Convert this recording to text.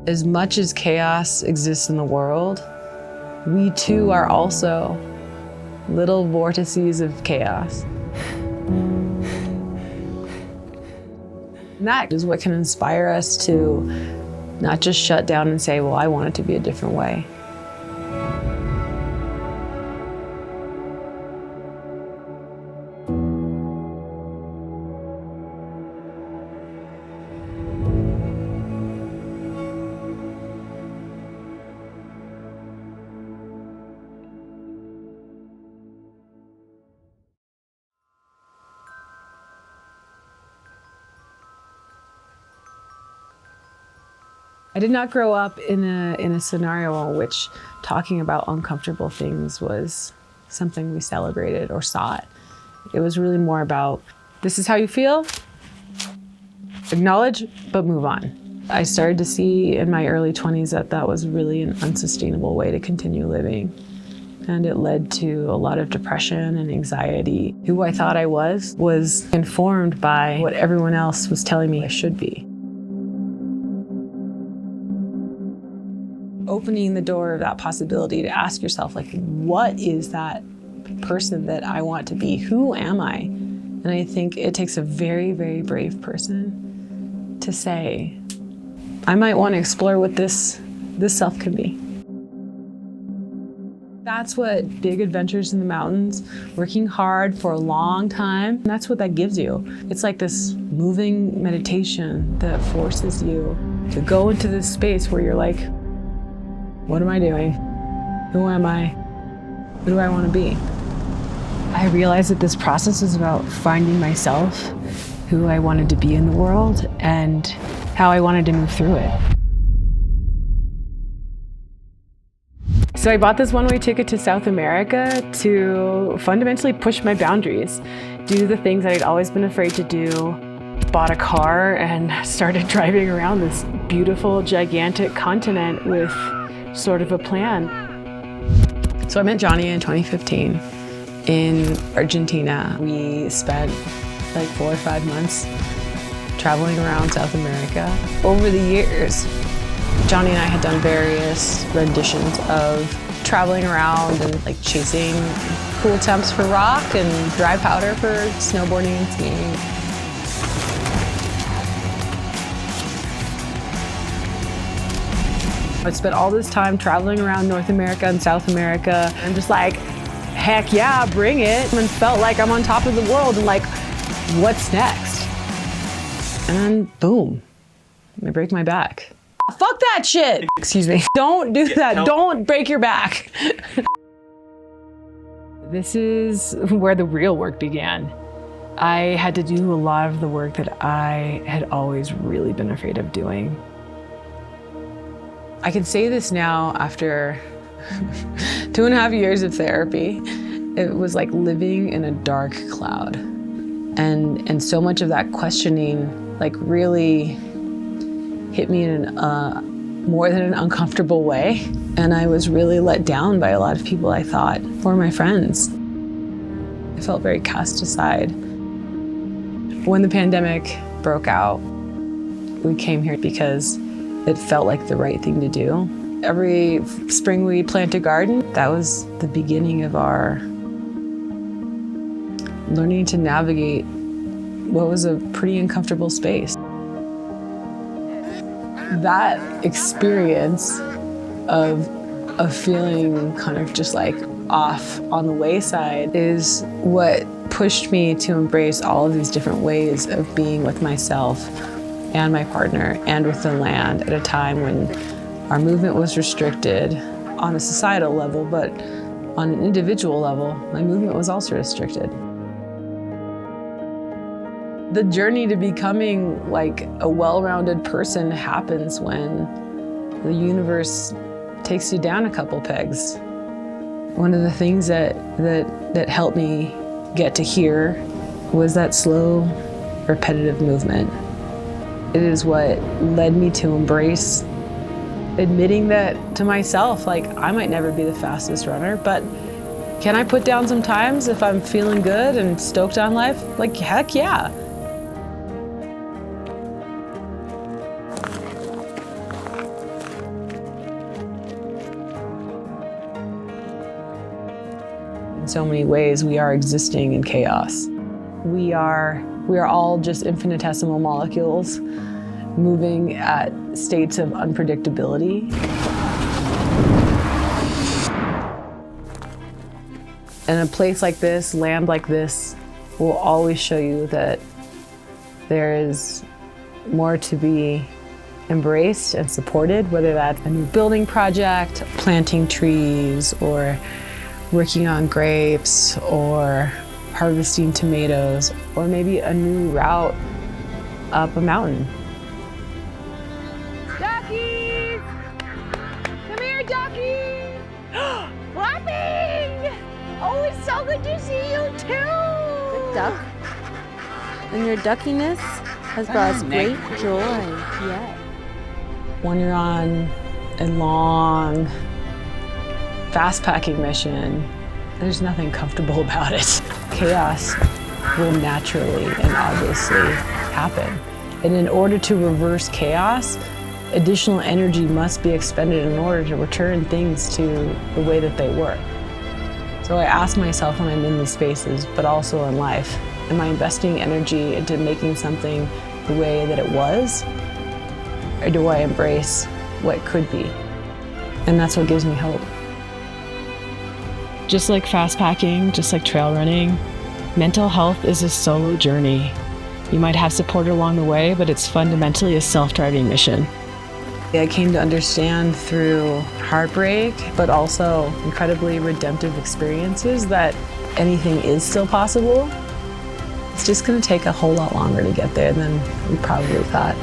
As much as chaos exists in the world, we too are also little vortices of chaos. And that is what can inspire us to not just shut down and say, well, I want it to be a different way. I did not grow up in a scenario in which talking about uncomfortable things was something we celebrated or sought. It was really more about, this is how you feel, acknowledge, but move on. I started to see in my early 20s that that was really an unsustainable way to continue living. And it led to a lot of depression and anxiety. Who I thought I was informed by what everyone else was telling me I should be. Opening the door of that possibility to ask yourself, like, what is that person that I want to be? Who am I? And I think it takes a very, very brave person to say, I might want to explore what this self can be. That's what big adventures in the mountains, working hard for a long time, that's what that gives you. It's like this moving meditation that forces you to go into this space where you're like, what am I doing? Who am I? Who do I want to be? I realized that this process is about finding myself, who I wanted to be in the world, and how I wanted to move through it. So I bought this one-way ticket to South America to fundamentally push my boundaries, do the things that I'd always been afraid to do. Bought a car and started driving around this beautiful, gigantic continent with sort of a plan. So I met Johnny in 2015 in Argentina. We spent like 4 or 5 months traveling around South America. Over the years, Johnny and I had done various renditions of traveling around and like chasing cool temps for rock and dry powder for snowboarding and skiing. I spent all this time traveling around North America and South America. I'm just like, heck yeah, bring it. And felt like I'm on top of the world and like, what's next? And then boom, I break my back. Fuck that shit. Excuse me. Don't do that. Don't break your back. This is where the real work began. I had to do a lot of the work that I had always really been afraid of doing. I can say this now after 2.5 years of therapy. It was like living in a dark cloud. And so much of that questioning like really hit me in more than an uncomfortable way. And I was really let down by a lot of people I thought were my friends. I felt very cast aside. When the pandemic broke out, we came here because it felt like the right thing to do. Every spring we plant a garden. That was the beginning of our learning to navigate what was a pretty uncomfortable space. That experience of feeling kind of just like off on the wayside is what pushed me to embrace all of these different ways of being with myself and my partner and with the land at a time when our movement was restricted on a societal level, but on an individual level, my movement was also restricted. The journey to becoming like a well-rounded person happens when the universe takes you down a couple pegs. One of the things that helped me get to here was that slow, repetitive movement. It is what led me to embrace admitting that to myself, like I might never be the fastest runner, but can I put down some times if I'm feeling good and stoked on life? Like, heck yeah. so many ways, we are existing in chaos. We are all just infinitesimal molecules moving at states of unpredictability. And a place like this, land like this, will always show you that there is more to be embraced and supported, whether that's a new building project, planting trees, or working on grapes, or harvesting tomatoes, or maybe a new route up a mountain. Duckies! Come here, duckies! Flapping! Oh, it's so good to see you too! Good duck. And your duckiness has brought us great joy. Yeah. When you're on a long, fast-packing mission, there's nothing comfortable about it. Chaos will naturally and obviously happen. And in order to reverse chaos, additional energy must be expended in order to return things to the way that they were. So I ask myself when I'm in these spaces, but also in life, am I investing energy into making something the way that it was? Or do I embrace what could be? And that's what gives me hope. Just like fast packing, just like trail running, mental health is a solo journey. You might have support along the way, but it's fundamentally a self-driving mission. I came to understand through heartbreak, but also incredibly redemptive experiences, that anything is still possible. It's just going to take a whole lot longer to get there than we probably thought.